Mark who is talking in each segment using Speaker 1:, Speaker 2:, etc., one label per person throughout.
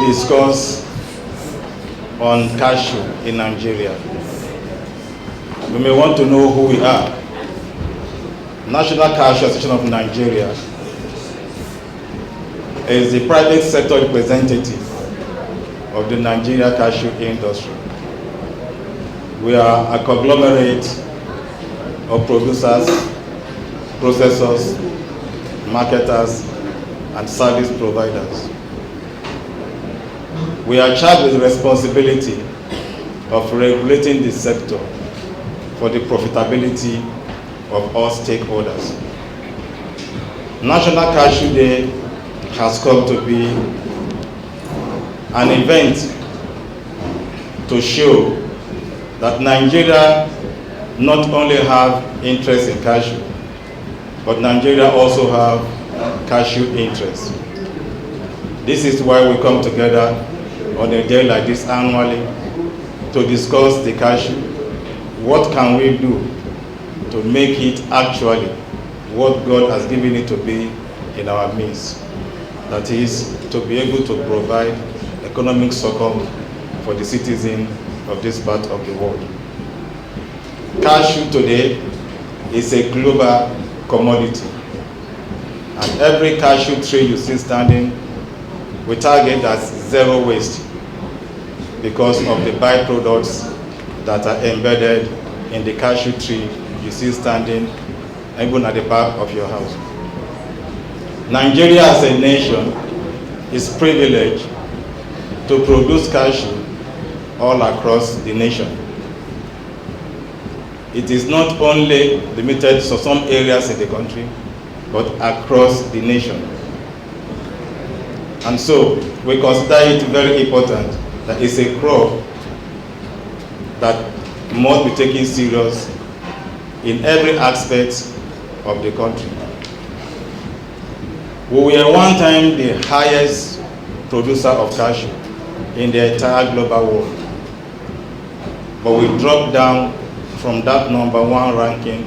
Speaker 1: discuss on cashew in Nigeria. You may want to know who we are. National Cashew Association of Nigeria is the private sector representative of the Nigeria cashew industry. We are a conglomerate of producers, processors, marketers, and service providers. We are charged with the responsibility of regulating the sector for the profitability of all stakeholders. National Cashew Day has come to be an event to show that Nigeria not only have interest in cashew, but Nigeria also have cashew interest. This is why we come together on a day like this annually to discuss the cashew. What can we do to make it actually what God has given it to be in our midst? That is, to be able to provide economic support for the citizens of this part of the world. Cashew today is a global commodity, and every cashew tree you see standing, we target as zero waste because of the byproducts that are embedded in the cashew tree you see standing even at the back of your house. Nigeria as a nation is privileged to produce cashew all across the nation. It is not only limited to some areas in the country, but across the nation. And so we consider it very important that it's a crop that must be taken serious in every aspect of the country. We were one time the highest producer of cashew in the entire global world, but we dropped down from that #1 ranking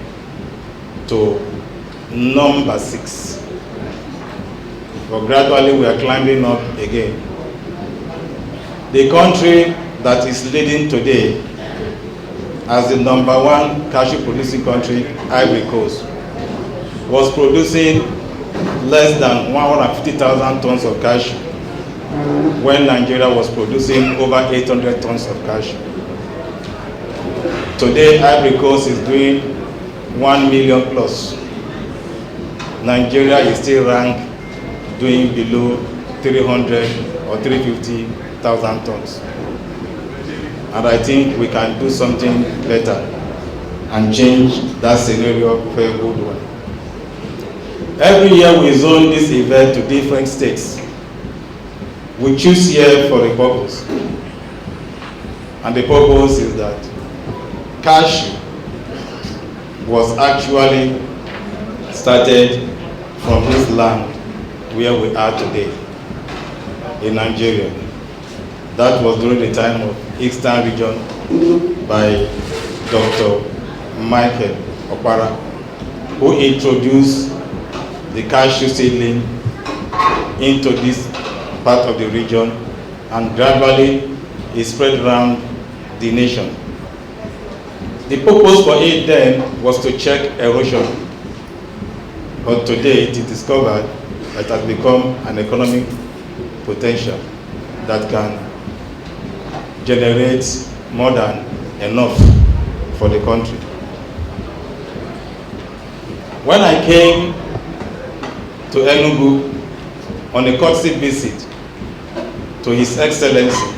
Speaker 1: to #6. But gradually we are climbing up again. The country that is leading today as the #1 cashew producing country, Ivory Coast, was producing less than 150,000 tons of cashew when Nigeria was producing over 800 tons of cashew. Today, Ivory Coast is doing 1 million plus. Nigeria is still ranked doing below 300 or 350,000 tons. And I think we can do something better and change that scenario for a good one. Every year we zone this event to different states. We choose here for a purpose. And the purpose is that cashew was actually started from this land where we are today, in Nigeria. That was during the time of Eastern region by Dr. Michael Opara, who introduced the cashew seedling into this part of the region, and gradually it spread around the nation. The purpose for it then was to check erosion, but today it is discovered that it has become an economic potential that can generate more than enough for the country. When I came to Enugu on a courtesy visit to His Excellency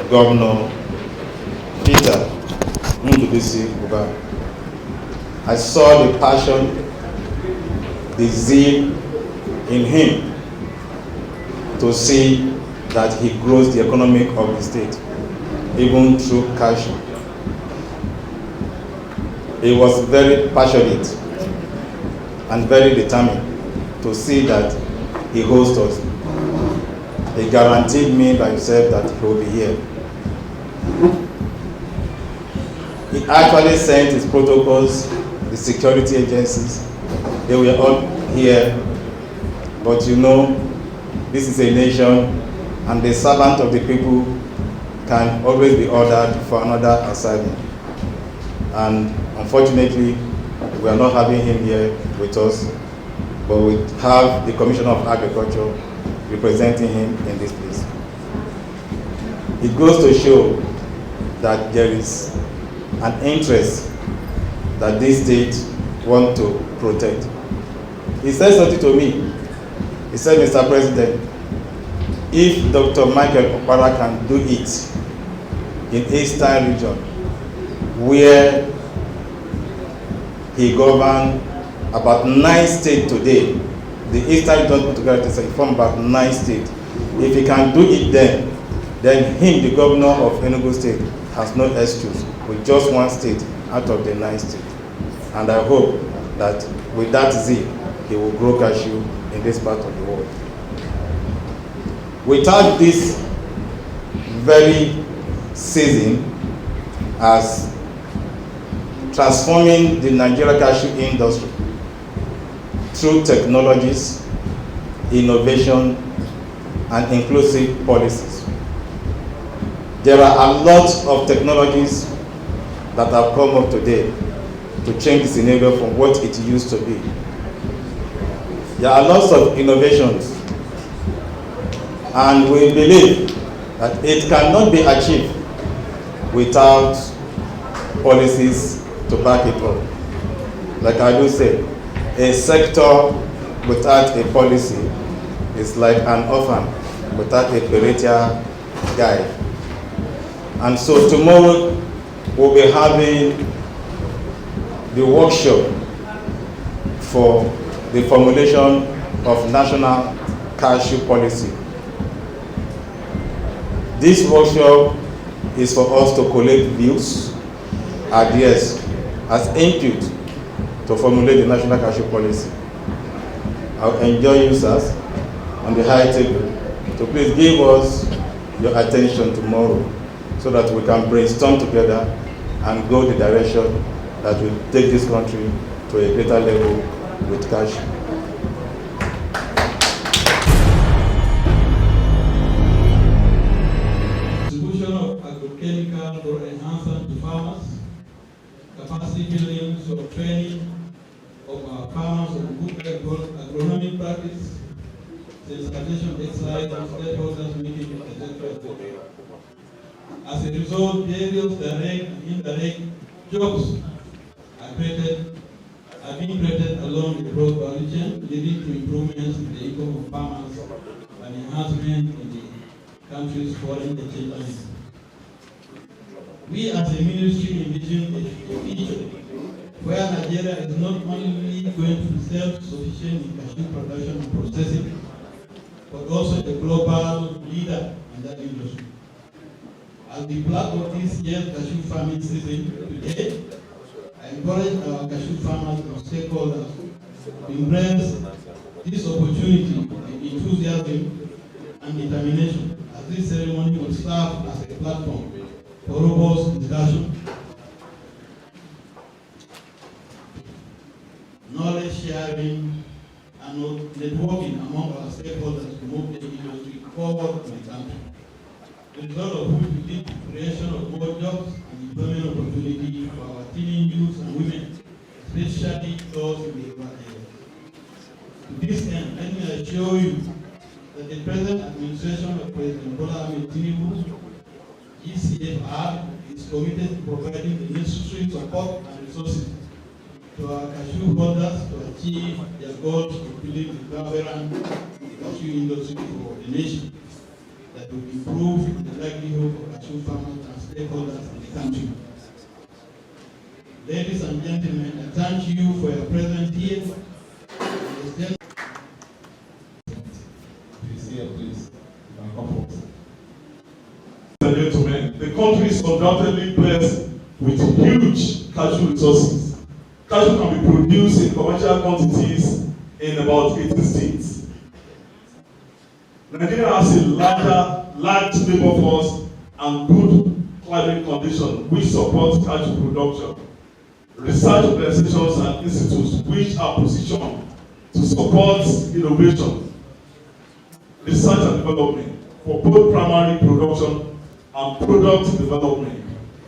Speaker 1: Governor Peter Ndubisi Uba, I saw the passion, the zeal in him to see that he grows the economy of the state, even through cashew. He was very passionate and very determined to see that he hosts us. He guaranteed me by himself that he will be here. He actually sent his protocols, the security agencies. They were all here, but you know, this is a nation, and the servant of the people can always be ordered for another assignment. And unfortunately, we are not having him here with us, but we have the Commissioner of Agriculture representing him in this place. It goes to show that there is an interest that this state want to protect. He said something to me. He said, Mr. President, if Dr. Michael Okpara can do it in Eastern region, where he governed about 9 states today, the Eastern region put together to form about 9 states. If he can do it then him, the governor of Enugu State, has no excuse with just 1 state out of the 9 states. And I hope that with that zeal, he will grow cashew in this part of the world. Without this very season as transforming the Nigeria cashew industry through technologies, innovation, and inclusive policies. There are a lot of technologies that have come up today to change the scenario from what it used to be. There are lots of innovations, and we believe that it cannot be achieved without policies to back it up. Like I do say, a sector without a policy is like an orphan without a parental guide. And so tomorrow we'll be having the workshop for the formulation of national cashew policy. This workshop is for us to collect views, ideas, as input to formulate the national cashew policy. I'll enjoy you, sirs, on the high table to please give us your attention tomorrow so that we can brainstorm together and go the direction that will take this country to a greater level with cashew.
Speaker 2: Distribution of agrochemical or enhancement to farmers, capacity building, so training of our farmers on good agronomic practice, sensitization exercise, and stakeholders meeting, etc. As a result, various direct and indirect jobs are being created along the broad value chain, leading to improvements in the income of farmers and enhancement in the country's foreign exchange lines. We as a ministry envision a future where Nigeria is not only going to be self-sufficient in cashew production and processing, but also a global leader in that industry. As the plug of this year's cashew farming season today, I encourage our cashew farmers and stakeholders to embrace this opportunity with enthusiasm and determination, as this ceremony will serve as a platform for robust discussion, knowledge sharing, and networking among our stakeholders to move the industry forward in the country. The result of which will lead to creation of more jobs and employment opportunity for our teen youth and women, especially those in the rural areas. To this end, let me assure you that the present administration of President Bola Ahmed Tinubu, GCFR, is committed to providing the necessary support and resources to our cashew holders to achieve their goals of building the vibrant cashew industry for the nation that will improve the livelihood of cashew farmers and stakeholders in the country. Ladies and gentlemen, I thank you for your presence here.
Speaker 3: Please, here, please. You can come forward. Ladies and gentlemen, the country is undoubtedly blessed with huge cashew resources. Cashew can be produced in commercial quantities in about 80 states. Nigeria has a large labor force and good climate conditions which support cashew production. Research organizations and institutes which are positioned to support innovation. research and development for both primary production and product development,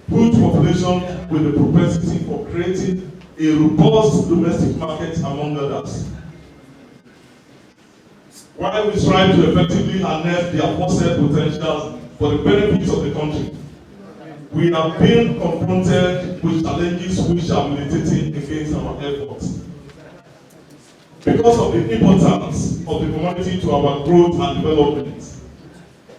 Speaker 3: huge population with the propensity for creating a robust domestic market among others. While we strive to effectively harness the aforesaid potentials for the benefits of the country, we have been confronted with challenges which are militating against our efforts. Because of the importance of the commodity to our growth and development,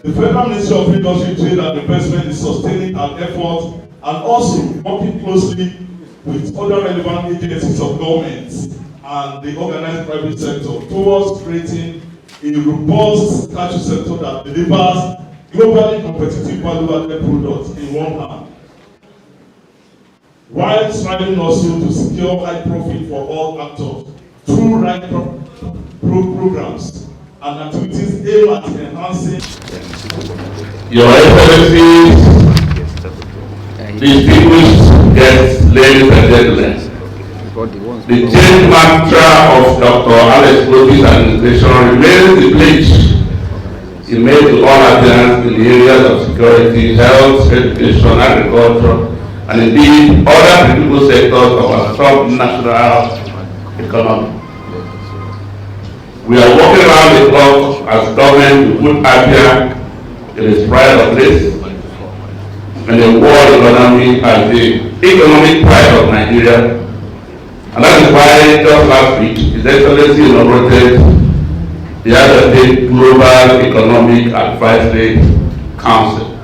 Speaker 3: the Federal Ministry of Industry, Trade and Investment is sustaining an effort and also working closely with other relevant agencies of government and the organized private sector towards creating a robust cashew sector that delivers globally competitive value-added products in one hand, while striving also to secure high profit for all actors through right programs and activities aimed at enhancing.
Speaker 4: Your Excellencies, distinguished guests, ladies and gentlemen, the change mantra of Dr. Alex Lobi's administration remains the pledge he made to all Nigerians in the areas of security, health, education, agriculture, and indeed other critical sectors of our strong national economy. We are working around the clock as government to put Abia in its pride place and the world economy as the economic pride of Nigeria. And that is why just last week, His Excellency inaugurated the Abia State Global Economic Advisory Council,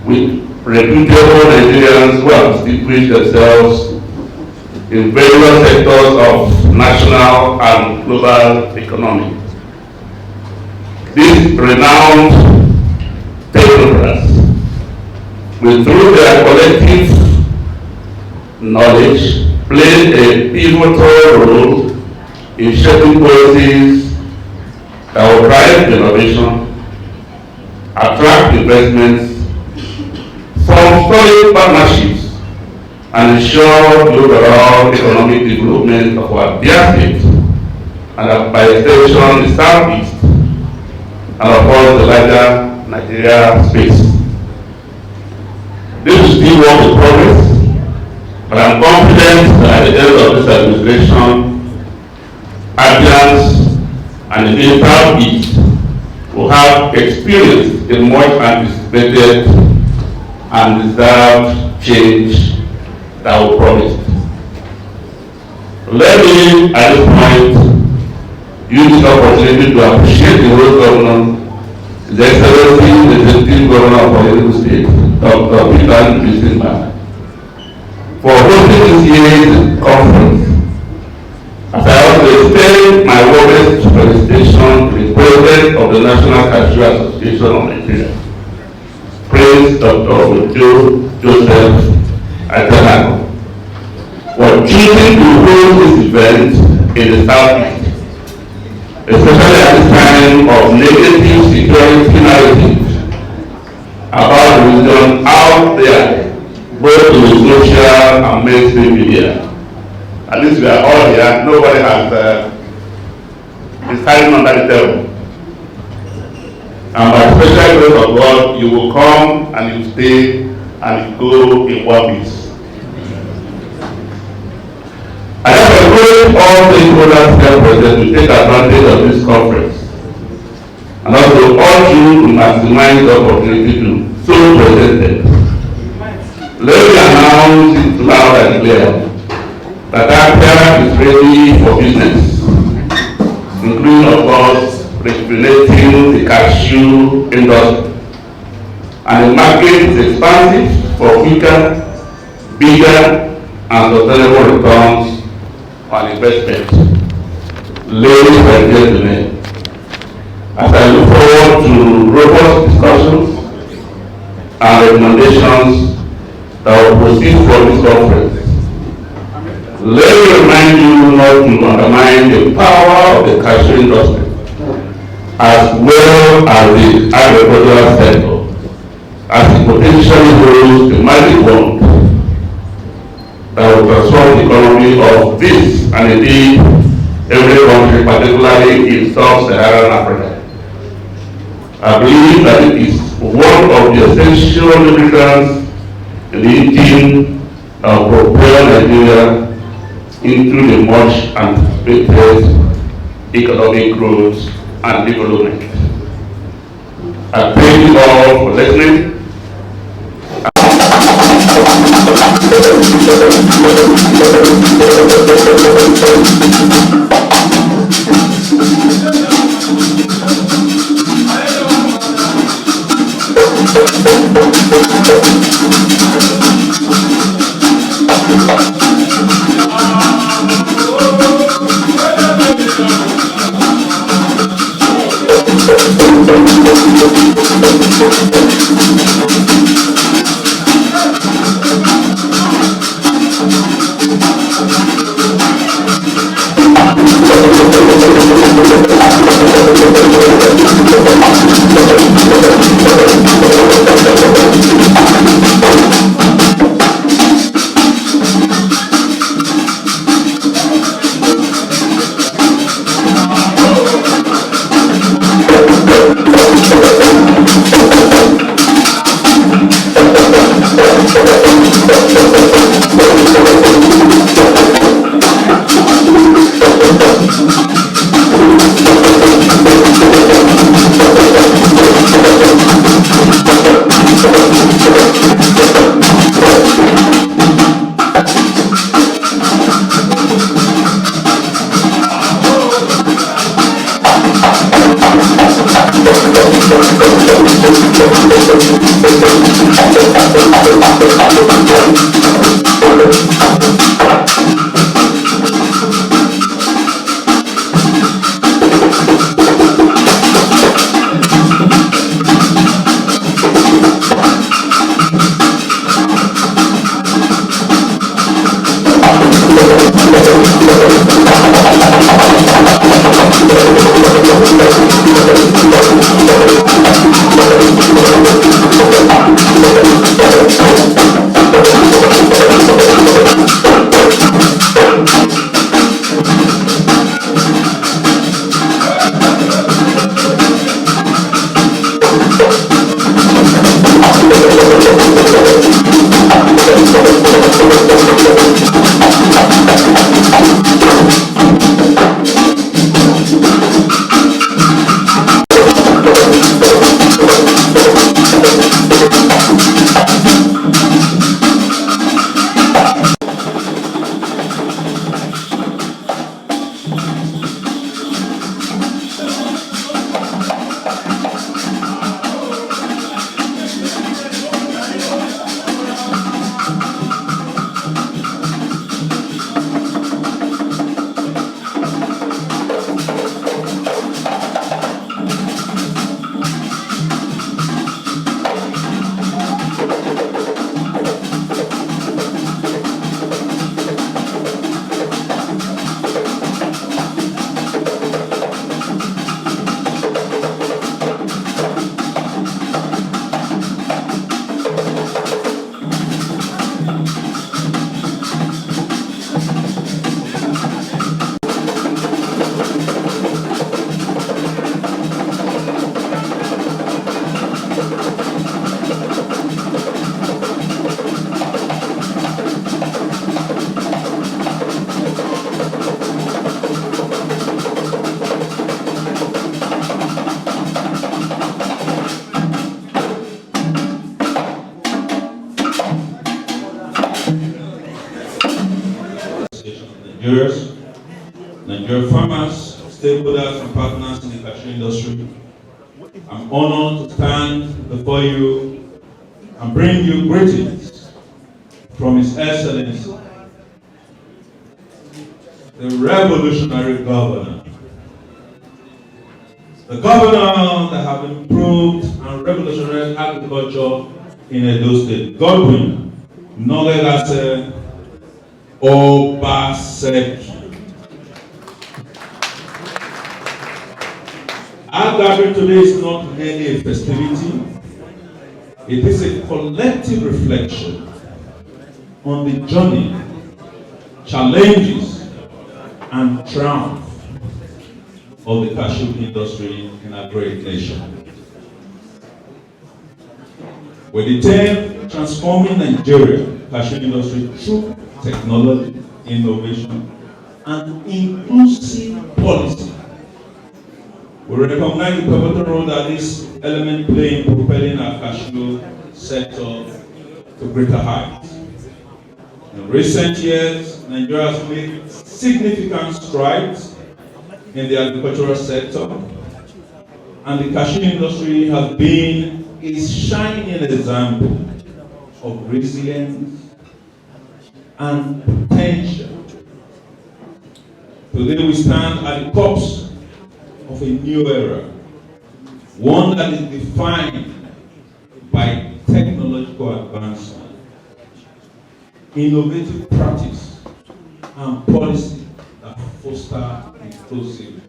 Speaker 4: with reputable Nigerians who have distinguished themselves in various sectors of national and global economy. These renowned technocrats will, through their collective knowledge, play a pivotal role in shaping policies that will drive innovation, attract investments, form solid partnerships, and ensure the overall economic development of our dear state, and by extension the Southeast, and of course the larger Nigeria space. This is still work in progress, but I'm confident that at the end of this administration, Abians and the Southeast will have experienced the much anticipated and deserved change that we promised. Let me, at this point, use this opportunity to appreciate the host governor, His Excellency, the Executive Governor of Enugu State, Dr. Peter Bisimba, for hosting this year's conference. As I also extend my warmest felicitation to the President of the National Cashew Association of Nigeria, Prince Dr. Ojo Joseph Atanako, for choosing to hold this event in the Southeast, especially at this time of negative security narrative about the region out there, both in the social and mainstream media. At least we are all here. Nobody has is hiding under the table. And by special grace of God, you will come and you stay and you go in one piece. I have encouraged all stakeholders here present to take advantage of this conference, and also urge you to maximize the opportunity to so presented. Let me announce it loud and clear that Abia is ready for business, including, of course, regulating the cashew industry. And the market is expansive for quicker, bigger, and sustainable returns on investment. Ladies and gentlemen, as I look forward to robust discussions and recommendations that will proceed from this conference, let me remind you not to undermine the power of the cashew industry as well as the agricultural sector, as it potentially holds the magic wand that will transform the economy of this and indeed every country, particularly in sub-Saharan Africa. I believe that it is one of the essential lubricants in the engine that will propel Nigeria into the much anticipated economic growth and development. I thank you all for listening.
Speaker 2: Nigerian farmers, stakeholders, and partners in the cashew industry. I'm honored to stand before you and bring you greetings from His Excellency, the revolutionary governor. The governor that have improved and revolutionary agriculture in Edo State, Godwin Nolegase Obaseki. Our gathering today is not merely a festivity, it is a collective reflection on the journey, challenges, and triumph of the cashew industry in our great nation.
Speaker 3: with the term transforming Nigeria cashew industry through technology, innovation, and inclusive policy. We recognize the pivotal role that this element play in propelling our cashew sector to greater heights. In recent years, Nigeria has made significant strides in the agricultural sector, and the cashew industry has been a shining example of resilience and potential. Today we stand at the cusp of a new era, one that is defined by technological advancement, innovative practice, and policy that foster inclusiveness.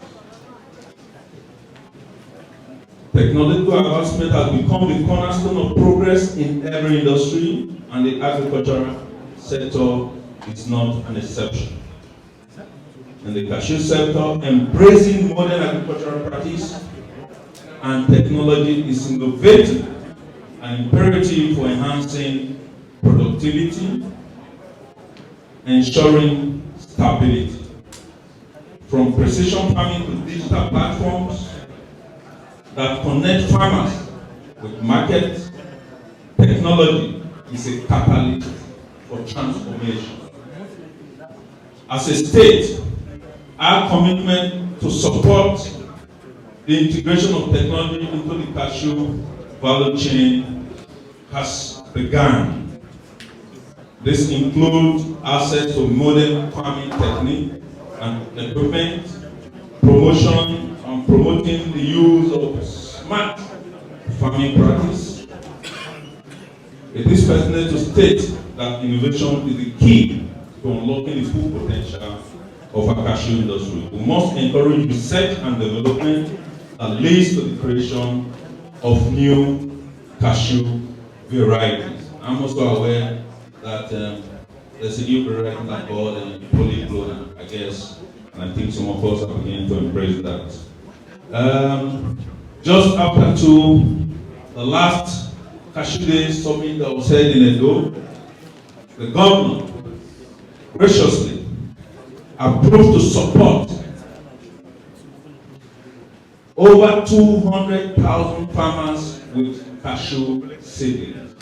Speaker 3: Technological advancement has become the cornerstone of progress in every industry, and the agricultural sector is not an exception. In the cashew sector, embracing modern agricultural practice and technology is innovative and imperative for enhancing productivity, ensuring stability. From precision farming to digital platforms that connect farmers with markets, technology is a catalyst for transformation. As a state, our commitment to support the integration of technology into the cashew value chain has begun. This includes access to modern farming technique and equipment, promotion and promoting the use of smart farming practice. It is pertinent to state that innovation is the key to unlocking the full potential of our cashew industry. We must encourage research and development that leads to the creation of new cashew varieties. I'm also aware that there's a new variety called polyglot, I guess, and I think some of us are beginning to embrace that. Just after the last Cashew Day summit that was held in Edo, the governor graciously approved to support over 200,000 farmers with cashew seedlings.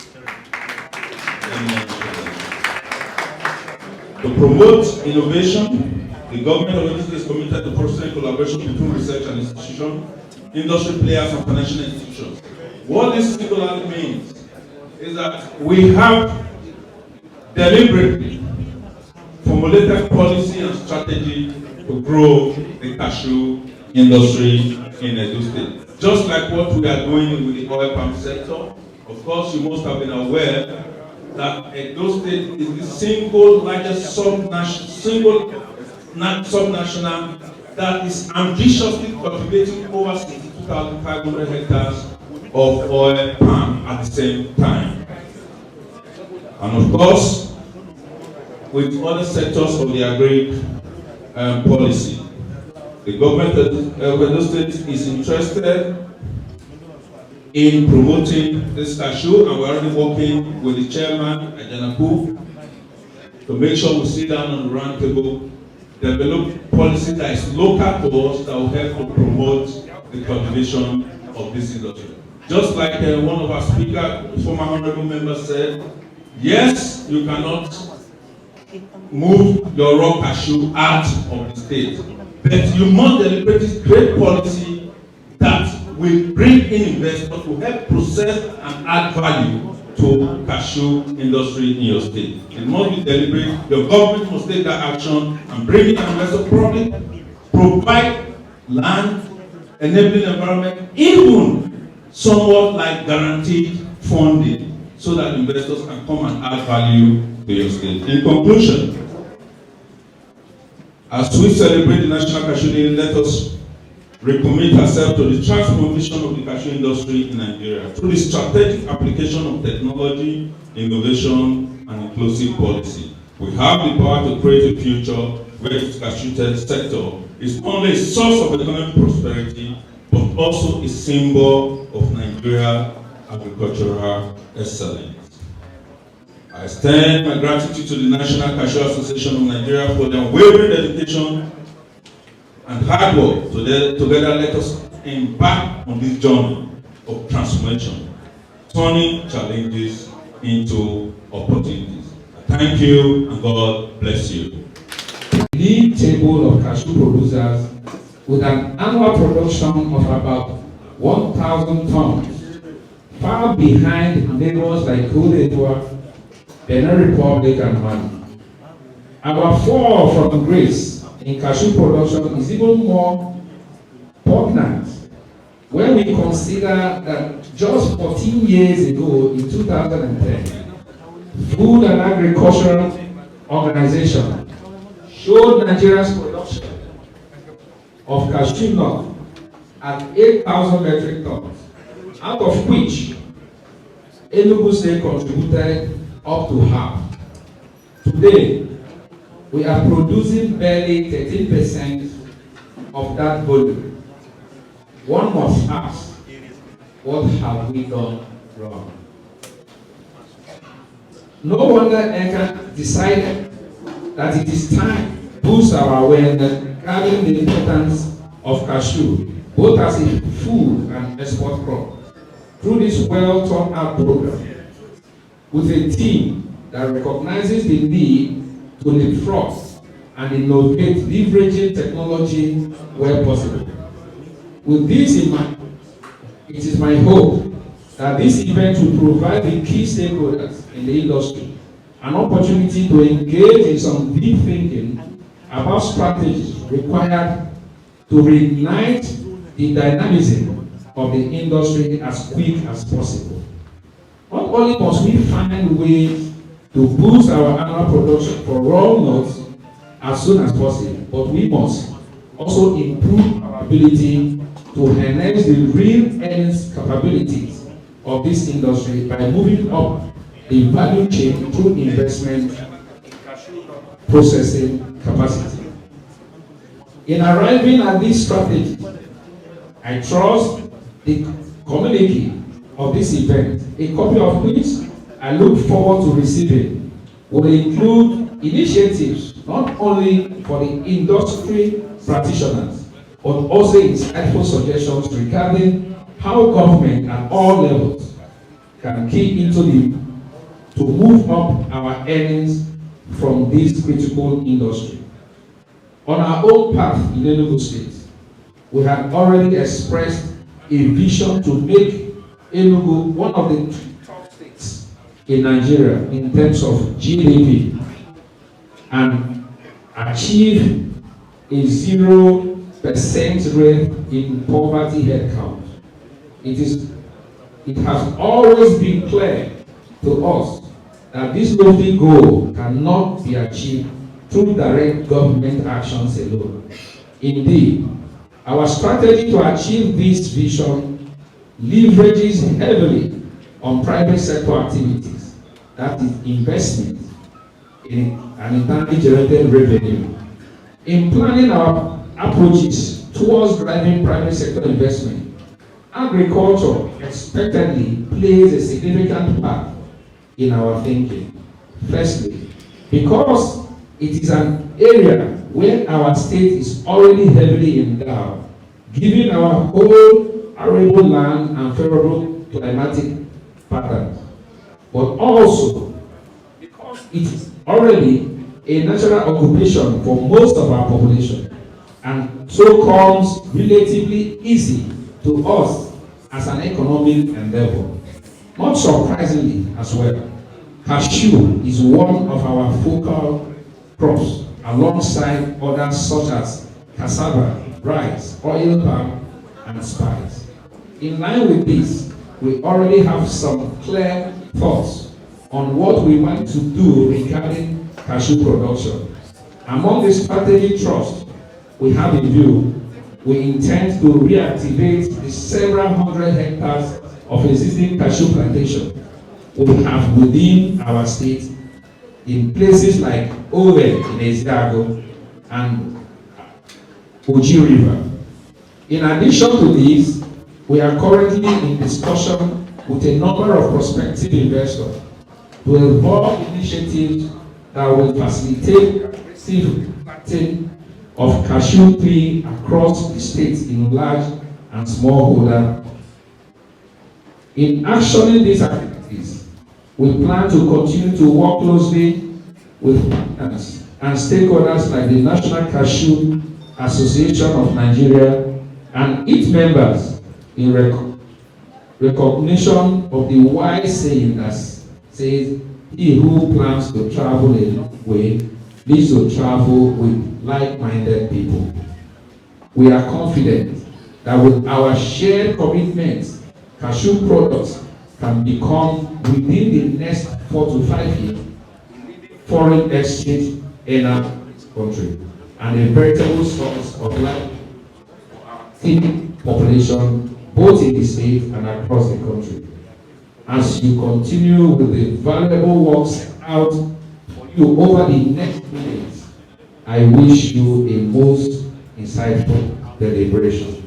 Speaker 3: To promote innovation, the government of Edo is committed to fostering collaboration between research and institutions, industry players, and financial institutions. What this particularly means is that we have deliberately formulated policy and strategy to grow the cashew industry in Edo State. Just like what we are doing with the oil palm sector, of course you must have been aware that Edo State is the single largest subnational that is ambitiously cultivating over 62,500 hectares of oil palm at the same time. And of course, with other sectors of the agri policy, the government of Edo State is interested in promoting this cashew, and we're already working with the chairman, Ajanaku, to make sure we sit down on the round table, develop policy that is local to us that will help to promote the cultivation of this industry. Just like one of our speakers, former honorable member said, yes, you cannot move your raw cashew out of the state, but you must deliberately create policy that will bring in investors to help process and add value to cashew industry in your state. It must be deliberate. Your government must take that action and bring in investor probably, provide land, enabling environment, even somewhat like guaranteed funding, so that investors can come and add value to your state. In conclusion, as we celebrate the National Cashew Day, let us recommit ourselves to the transformation of the cashew industry in Nigeria through the strategic application of technology, innovation, and inclusive policy. We have the power to create a future where the cashew sector is not only a source of economic prosperity, but also a symbol of Nigeria's
Speaker 2: agricultural excellence. I extend my gratitude to the National Cashew Association of Nigeria for their unwavering dedication and hard work. Together, let us embark on this journey of transformation, turning challenges into opportunities. Thank you, and God bless you.
Speaker 5: League table of cashew producers with an annual production of about 1,000 tons, far behind neighbors like Cote d'Ivoire, Benin Republic, and Mali. Our fall from grace in cashew production is even more poignant when we consider that just 14 years ago, in 2010, Food and Agricultural Organization showed Nigeria's production of cashew nut at 8,000 metric tons, out of which Enugu State contributed up to half. Today, we are producing barely 13% of that volume. One must ask, what have we done wrong? No wonder ECA decided that it is time to boost our awareness regarding the importance of cashew, both as a food and export crop, through this well-thought-out program, with a team that recognizes the need to leapfrog and innovate, leveraging technology where possible. With this in mind, it is my hope that this event will provide the key stakeholders in the industry an opportunity to engage in some deep thinking about strategies required to reignite the dynamism of the industry as quick as possible. Not only must we find ways to boost our annual production for raw nuts as soon as possible, but we must also improve our ability to enhance the real earnings capabilities of this industry by moving up the value chain through investment in cashew processing capacity. In arriving at this strategy, I trust the communique of this event, a copy of which I look forward to receiving, will include initiatives not only for the industry practitioners, but also insightful suggestions regarding how government at all levels can key into to move up our earnings from this critical industry. On our own path in Enugu State, we have already expressed a vision to make Enugu one of the top states in Nigeria in terms of GDP and achieve a 0% rate in poverty headcount. It has always been clear to us that this lofty goal cannot be achieved through direct government actions alone. Indeed, our strategy to achieve this vision leverages heavily on private sector activities, that is, investment in an internally generated revenue. In planning our approaches towards driving private sector investment, agriculture expectedly plays a significant part in our thinking. Firstly, because it is an area where our state is already heavily endowed, given our whole arable land and favorable climatic patterns, but also because it is already a natural occupation for most of our population, and so comes relatively easy to us as an economic endeavor. Not surprisingly as well, cashew is one of our focal crops alongside others such as cassava, rice, oil palm, and spice. In line with this, we already have some clear thoughts on what we want to do regarding cashew production. Among the strategy thrust we have in view, we intend to reactivate the several hundred hectares of existing cashew plantation we have within our state in places like Owe in Eziago and Oji River. In addition to this, we are currently in discussion with a number of prospective investors to evolve initiatives that will facilitate aggressive planting of cashew tree across the state in large and smallholder. In actioning these activities, we plan to continue to work closely with partners and stakeholders like the National Cashew Association of Nigeria and its members in recognition of the wise saying that says, "He who plans to travel a long way needs to travel with like-minded people." We are confident that with our shared commitments, cashew products can become, within the next 4 to 5 years, foreign exchange earner in this country and a veritable source of life for our teen population, both in the state and across the country. As you continue with the valuable work set out for you over the next minutes, I wish you a most insightful deliberation.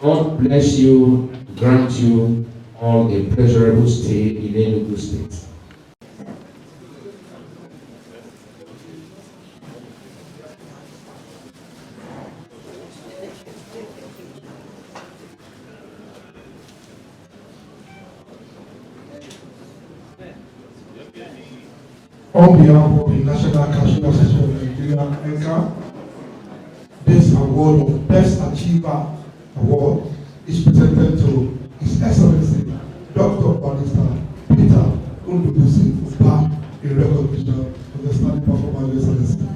Speaker 5: God bless you, grant you all a pleasurable stay in Enugu State.
Speaker 6: On behalf of the National Cashew Association of Nigeria, NCA, this award of Best Achiever Award is presented to His Excellency Dr. Barrister Peter Undubusi Upa in recognition of the standing performance of His Excellency.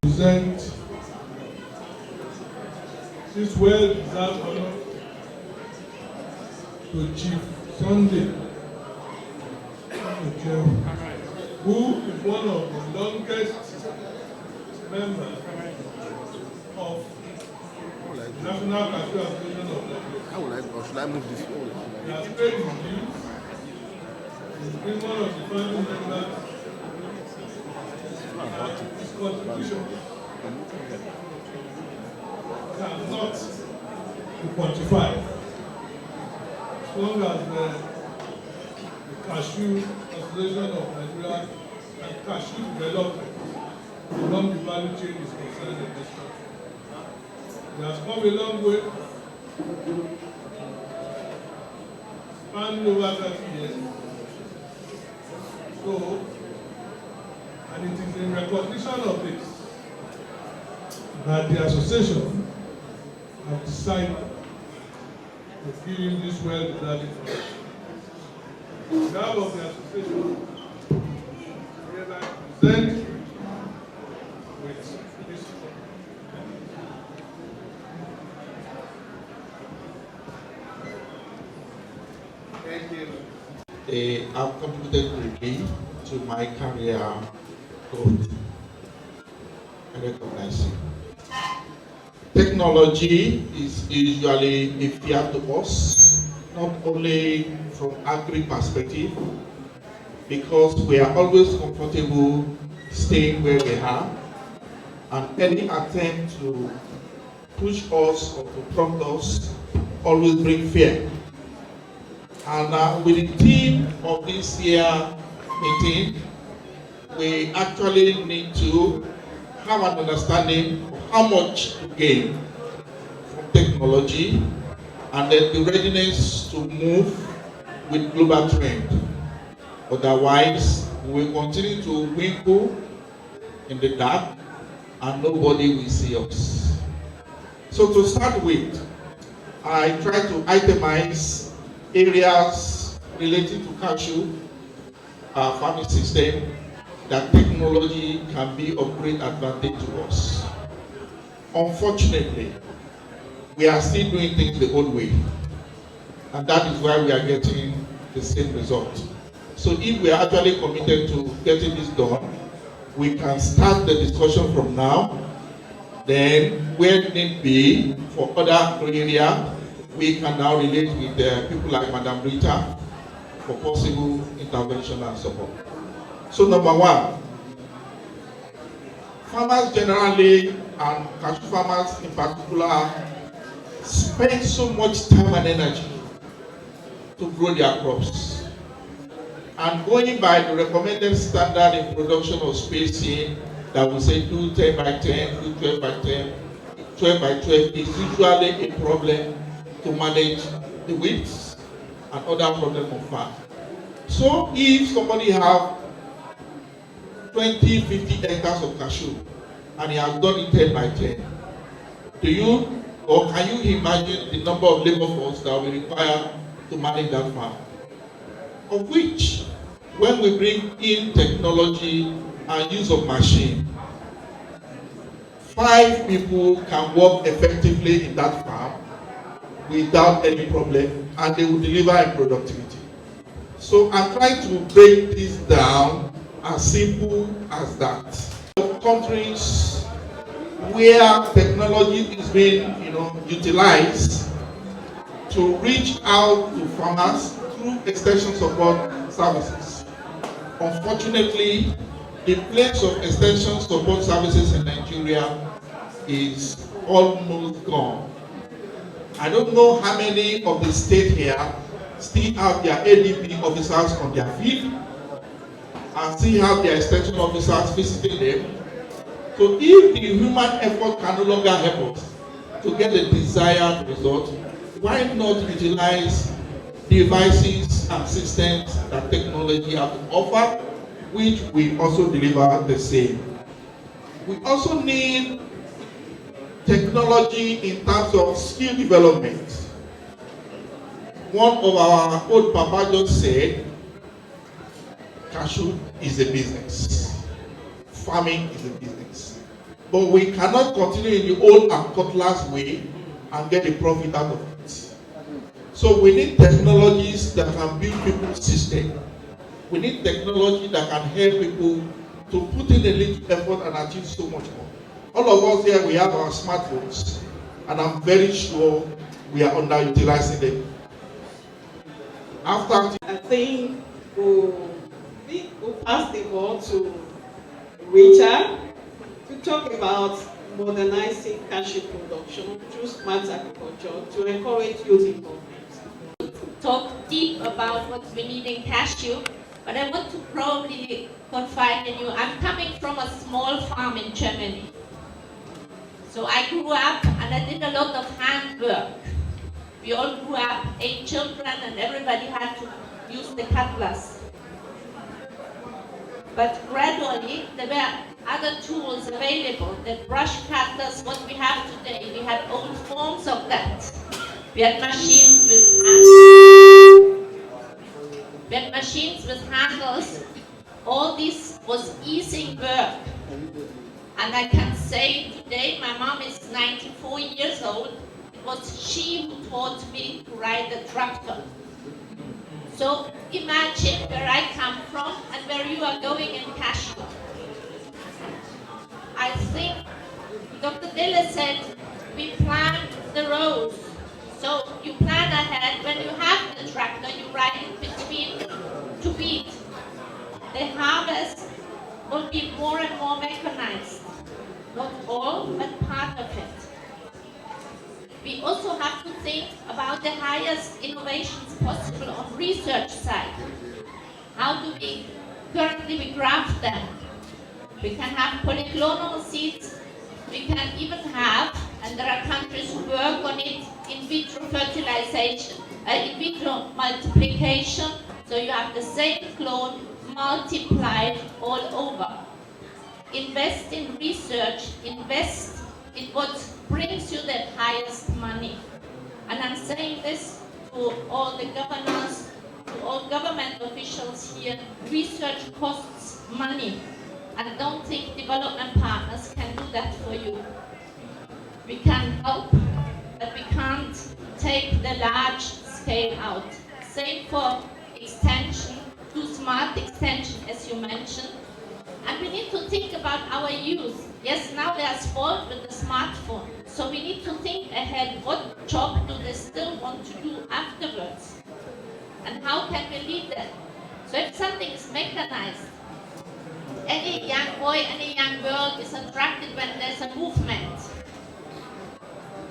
Speaker 3: Present this well-deserved honor to Chief Sunday, who is one of the longest members of the National Cashew Association of Nigeria.
Speaker 7: Should I move this?
Speaker 3: He has paid his dues. He's been one of the founding members. His contribution cannot be quantified. As long as the Cashew Association of Nigeria and cashew development along the value chain is concerned in this country. It has come a long way, spanning over 30 years. So, and it is in recognition of this that the association have decided to give him this well-deserved honor. On behalf of the association, hereby present with this.
Speaker 8: Thank you. I've contributed greatly to my career growth. I recognize it. Technology is usually a fear to us, not only from agri perspective, because we are always comfortable staying where we are, and any attempt to push us or to prompt us always bring fear. And with the theme of this year meeting, we actually need to have an understanding of how much to gain from technology and then the readiness to move with global trend. Otherwise, we will continue to winkle in the dark and nobody will see us. So to start with, I try to itemize areas related to cashew farming system that technology can be of great advantage to us. Unfortunately, we are still doing things the old way, and that is why we are getting the same result. So if we are actually committed to getting this done, we can start the discussion from now. Then, where need be for other area, we can now relate with people like Madam Rita for possible intervention and support. So number one, farmers generally and cashew farmers in particular spend so much time and energy to grow their crops. And going by the recommended standard in production of spacing that we say do 10 by 10, do 12 by 10, 12 by 12 is usually a problem to manage the weeds and other problems of farm. So if somebody have 20, 50 acres of cashew and he has done it 10 by 10, do you or can you imagine the number of labor force that will require to manage that farm? Of which, when we bring in technology and use of machine, 5 people can work effectively in that farm without any problem, and they will deliver in productivity. So I'm trying to break this down as simple as that. Countries where technology is being, utilized to reach out to farmers through extension support services. Unfortunately, the place of extension support services in Nigeria is almost gone. I don't know how many of the states here still have their ADP officers on their field and still have their extension officers visiting them. So if the human effort can no longer help us to get the desired result, why not utilize devices and systems that technology has to offer, which we also deliver the same. We also need technology in terms of skill development. One of our old papa just said, cashew is a business. Farming is a business. But we cannot continue in the old and cutlass way and get a profit out of it. So we need technologies that can build people's system. We need technology that can help people to put in a little effort and achieve so much more. All of us here, we have our smartphones, and I'm very sure we are underutilizing them. After
Speaker 7: I think we'll pass the ball to Richard to talk about modernizing cashew production through smart agriculture to encourage youth involvement.
Speaker 9: Talk deep about what we need in cashew, but I want to probably confide in you. I'm coming from a small farm in Germany. So I grew up and I did a lot of handwork. We all grew up, 8 children, and everybody had to use the cutlass. But gradually, there were other tools available, the brush cutters, what we have today. We had old forms of that. We had machines with handles. All this was easing work. And I can say today, my mom is 94 years old. It was she who taught me to ride the tractor. So imagine where I come from and where you are going in cashew. I think Dr. Dille said we plan the rows. So you plan ahead. When you have the tractor, you ride it between 2 beat. The harvest will be more and more mechanized. Not all, but part of it. We also have to think about the highest innovations possible on research side. How do we currently graft them? We can have polyclonal seeds. We can even have, and there are countries who work on it, in vitro fertilization, in vitro multiplication. So you have the same clone multiplied all over. Invest in research, invest in what brings you the highest money. And I'm saying this to all the governors, to all government officials here, research costs money. And don't think development partners can do that for you. We can help, but we can't take the large scale out. Same for extension do smart extension, as you mentioned. And we need to think about our youth. Yes, now they are spoiled with the smartphone. So we need to think ahead, what job do they still want to do afterwards? And how can we lead them? So if something is mechanized, any young boy, any young girl is attracted when there's a movement.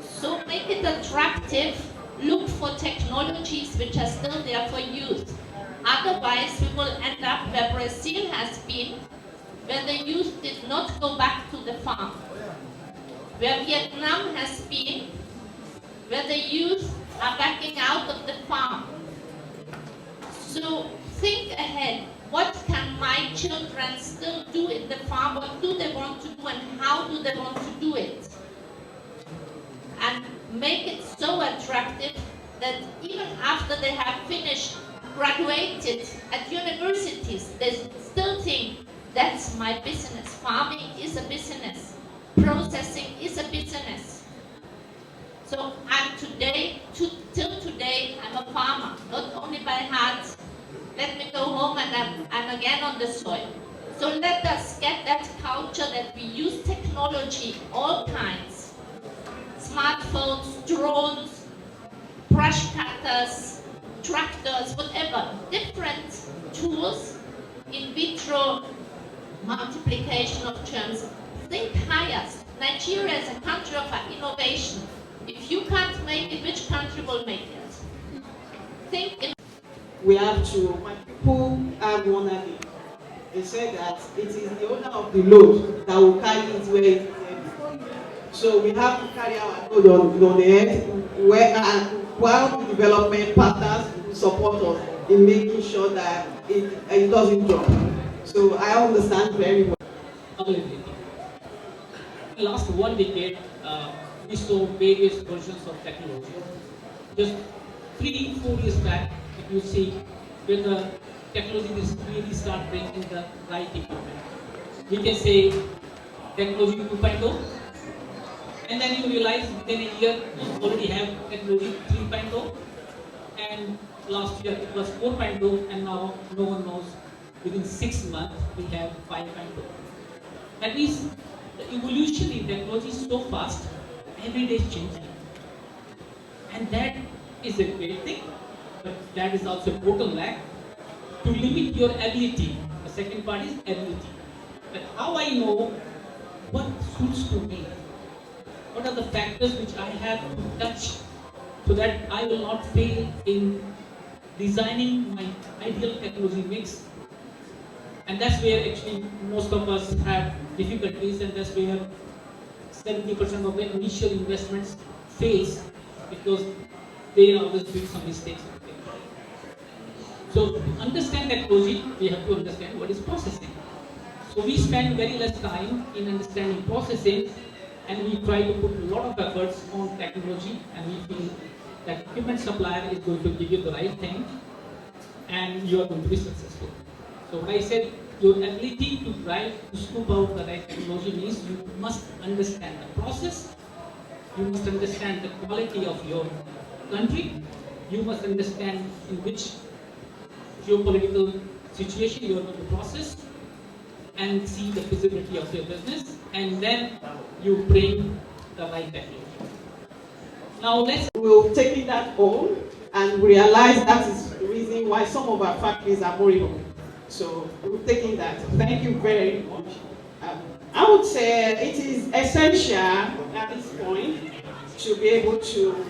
Speaker 9: So make it attractive, look for technologies which are still there for youth. Otherwise, we will end up where Brazil has been, where the youth did not go back to the farm. Where Vietnam has been, where the youth are backing out of the farm. So think ahead. What can my children still do in the farm? What do they want to do and how do they want to do it? And make it so attractive that even after they have finished, graduated at universities, they still think, that's my business. Farming is a business. Processing is a business. So I'm today, till today, I'm a farmer, not only by heart. Let me go home and I'm again on the soil. So let us get that culture that we use technology, all kinds. Smartphones, drones, brush cutters, tractors, whatever. Different tools, in vitro multiplication of germs. Think higher. Nigeria is a country of innovation. If you can't make it, which country will make it? Think in
Speaker 7: We have to, when people have one idea, they say that it is the owner of the load that will carry it where it is heavy. So we have to carry our load on the head, while the development partners support us in making sure that it doesn't drop. So I understand very well.
Speaker 10: Availability. In the last 1 decade, we saw various versions of technology. Just 3-4 years back, if you see when the technology is really start bringing the right equipment. We can say technology 2.0, and then you realize within a year you already have technology 3.0, and last year it was 4.0, and now no one knows within 6 months we have 5.0. That means the evolution in technology is so fast, every day is changing. And that is a great thing, but that is also a total lack to limit your ability. The second part is ability. But how I know what suits to me? What are the factors which I have to touch so that I will not fail in designing my ideal technology mix? And that's where actually most of us have difficulties, and that's where 70% of the initial investments fails because they are always doing some mistakes. So to understand technology, we have to understand what is processing. So we spend very less time in understanding processing, and we try to put a lot of efforts on technology, and we feel that equipment supplier is going to give you the right thing and you are going to be successful. So when I said your ability to drive, to scoop out the right technology means you must understand the process, you must understand the quality of your country, you must understand in which geopolitical situation you are going to process, and see the feasibility of your business, and then you bring the right technology. Now
Speaker 7: we'll take that home and realize that is the reason why some of our factories are moribund. So we're taking that. Thank you very much. I would say it is essential at this point to be able to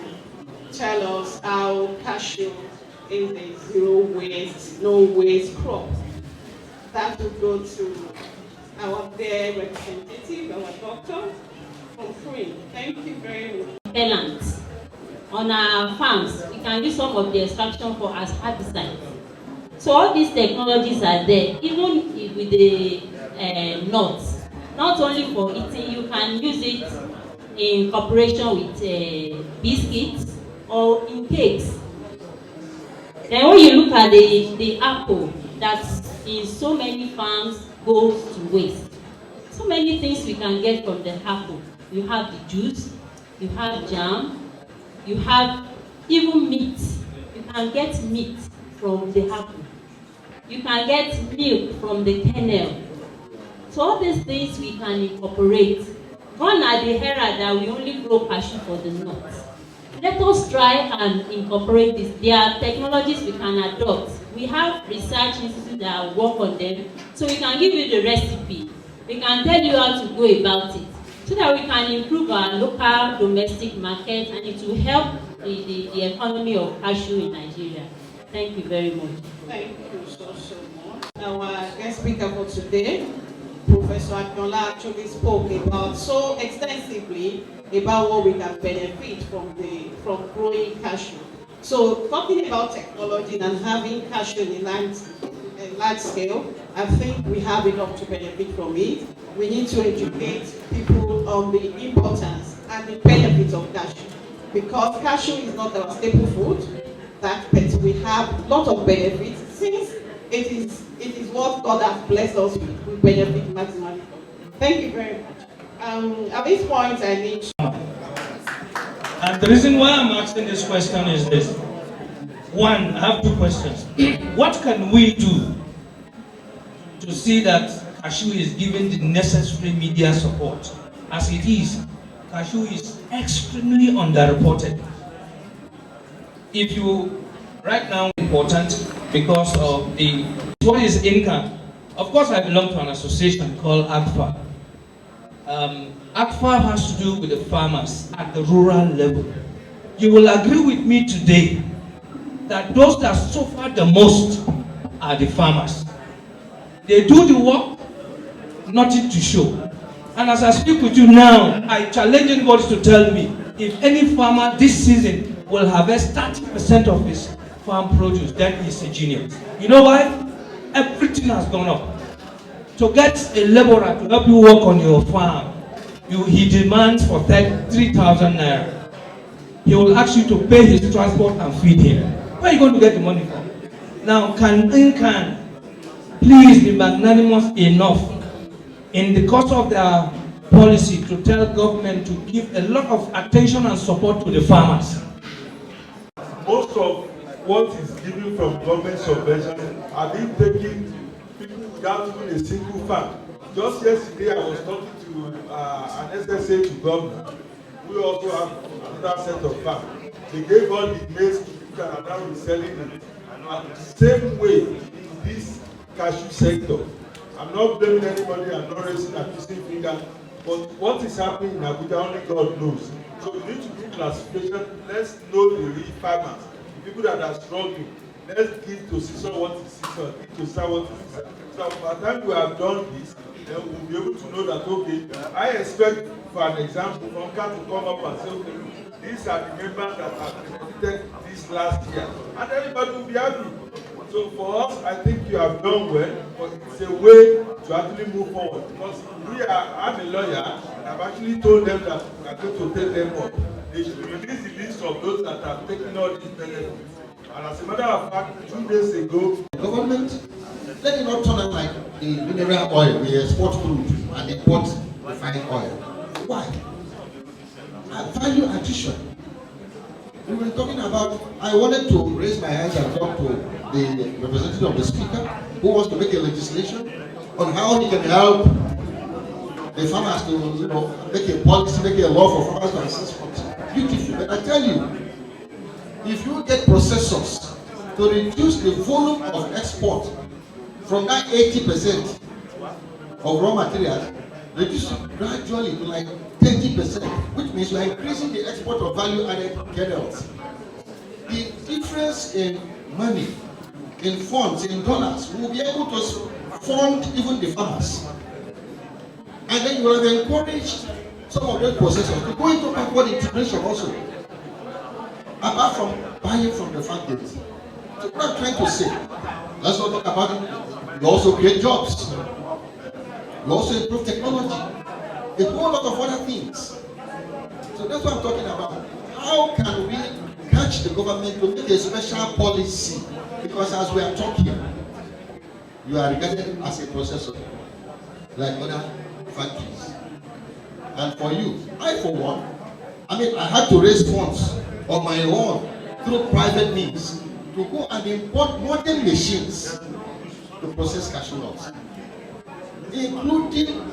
Speaker 7: tell us how cashew is a zero waste, no waste crop. That will go to our dear representative, our doctor, from free. Thank you very much.
Speaker 11: Repellents on our farms, we can use some of the extraction for as herbicides. So all these technologies are there, even with the nuts. Not only for eating, you can use it in cooperation with biscuits or in cakes. Then when you look at the apple that in so many farms goes to waste. So many things we can get from the apple. You have the juice, you have jam, you have even meat. You can get meat from the apple. You can get milk from the kernel. So all these things we can incorporate. Gone are the era that we only grow cashew for the nuts. Let us try and incorporate this. There are technologies we can adopt. We have research institutes that work on them, so we can give you the recipe. We can tell you how to go about it, so that we can improve our local domestic market, and it will help the economy of cashew in Nigeria. Thank you very much.
Speaker 7: Thank you so much. Our guest speaker for today, Professor Akinola, actually spoke about so extensively about what we can benefit from growing cashew. So talking about technology and having cashew in a large scale, I think we have enough to benefit from it. We need to educate people on the importance and the benefits of cashew, because cashew is not our staple food. But we have a lot of benefits since it is what God has blessed us with. We benefit maximally. Thank you very much. At this point, I need.
Speaker 12: And the reason why I'm asking this question is this. One, I have two questions. What can we do to see that cashew is given the necessary media support? As it is, cashew is extremely underreported. If you, right now, important because of what is income. Of course, I belong to an association called AGFA. AGFA has to do with the farmers at the rural level. You will agree with me today that those that suffer the most are the farmers. They do the work, nothing to show. And as I speak with you now, I challenge anybody to tell me if any farmer this season will harvest 30% of his farm produce, then he's a genius. You know why? Everything has gone up. To get a laborer to help you work on your farm, he demands for 3,000 naira. He will ask you to pay his transport and feed him. Where are you going to get the money from? Now, can please be magnanimous enough in the course of their policy to tell government to give a lot of attention and support to the farmers?
Speaker 3: Most of what is given from government subvention are being taken people without even a single farm. Just yesterday, I was talking to an SSA to governor. We also have another set of farms. They gave all the maize to people that are now reselling it. And the same way in this cashew sector. I'm not blaming anybody, I'm not raising a accusing finger, but what is happening in Abuja, only God knows. So we need to do classification. Let's know the real farmers, the people that are struggling. Let's give to season what is season, give to season what is season. So by the time we have done this, then we'll be able to know that, okay, I expect, for an example, from CAT to come up and say, okay, these are the members that have completed this last year. And everybody will be happy. So for us, I think you have done well, but it's a way to actually move forward. Because I'm a lawyer, and I've actually told them that we are going to take them up. They should release the list of those that have taken all these benefits. And as a matter of fact, 2 days ago,
Speaker 13: the government, let it not turn out like the mineral oil. We export crude and import refined oil. Why? Value addition. We were talking about, I wanted to raise my hands and talk to the representative of the speaker who wants to make a legislation on how he can help the farmers to, make a policy, make a law for farmers to access funds. Beautiful. But I tell you, if you get processors to reduce the volume of export from that 80% of raw materials, reduce it gradually to like 20%, which means you are increasing the export of value-added kernels. The difference in money, in funds, in dollars, will be able to fund even the farmers. And then you will have encouraged some of those processors to go into backward integration also, apart from buying from the factories. So what I'm trying to say, let's not talk about it. You also create jobs. You also improve technology. A whole lot of other things. So that's what I'm talking about. How can we catch the government to make a special policy? Because as we are talking, you are regarded as a processor, like other factories. And for you, I for one, I had to raise funds on my own through private means to go and import modern machines to process cashew nuts, including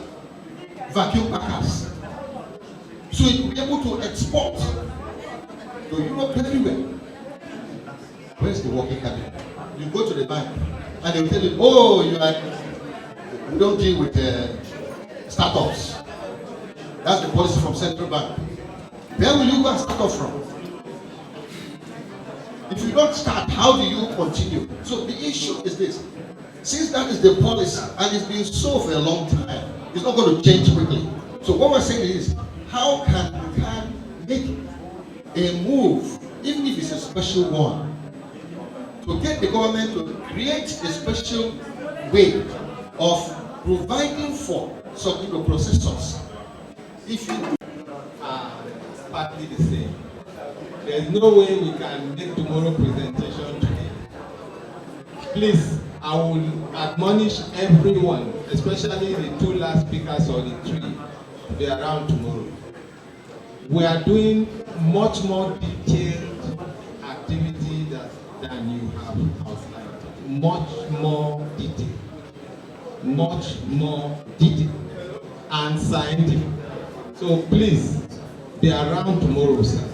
Speaker 13: vacuum packers. So it will be able to export to Europe everywhere. Where's the working capital? You go to the bank and they will tell you, oh, we don't deal with startups. That's the policy from central bank. Where will you go and start off from? If you don't start, how do you continue? So the issue is this. Since that is the policy and it's been so for a long time, it's not going to change quickly. So what we're saying is, how can we make a move, even if it's a special one, to get the government to create a special way of providing for some processors. If you
Speaker 14: are partly the same, there's no way we can make tomorrow presentation today. Please, I will admonish everyone, especially the two last speakers or the three, to be around tomorrow. We are doing much more detailed activity than you have outlined. Much more detailed and scientific. So please be around tomorrow, sir.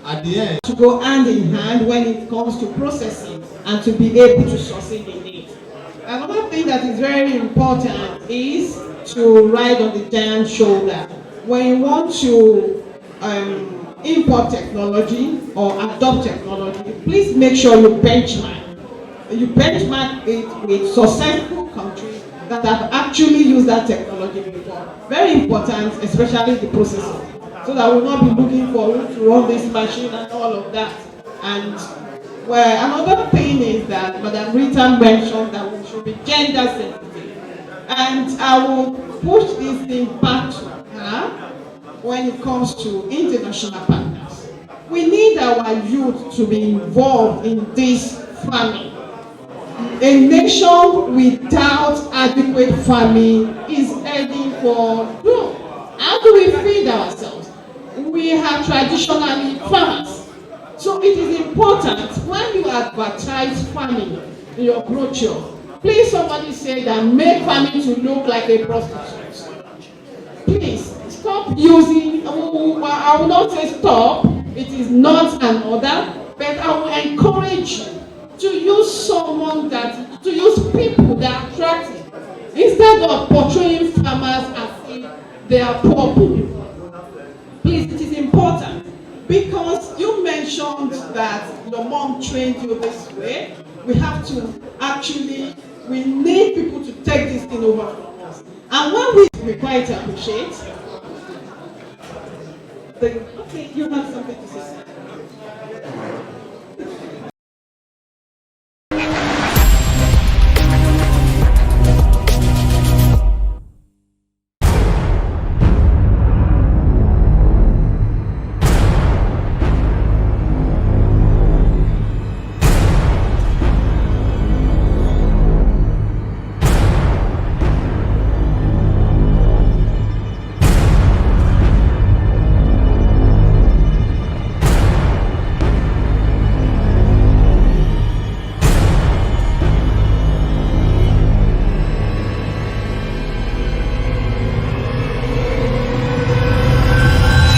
Speaker 14: At the end,
Speaker 7: to go hand in hand when it comes to processing and to be able to succeed in it. Another thing that is very important is to ride on the giant shoulder. When you want to import technology or adopt technology, please make sure you benchmark. You benchmark it with successful countries that have actually used that technology before. Very important, especially the processing. So that we'll not be looking for who to run this machine and all of that. And well, another thing is that Madam Rita mentioned that we should be gender sensitive. And I will push this thing back to her when it comes to international partners. We need our youth to be involved in this farming. A nation without adequate farming is heading for doom. How do we feed ourselves? We have traditionally farmers. So it is important when you advertise farming in your brochure, please somebody say that make farming to look like a prostitute. Please stop using, I will not say stop, it is not an order, but I will encourage you to use to use people that are attractive instead of portraying farmers as if they are poor people. Please, it is important because you mentioned that your mom trained you this way. We have to we need people to take this thing over from us. And when we quite appreciate, okay, you have something to say.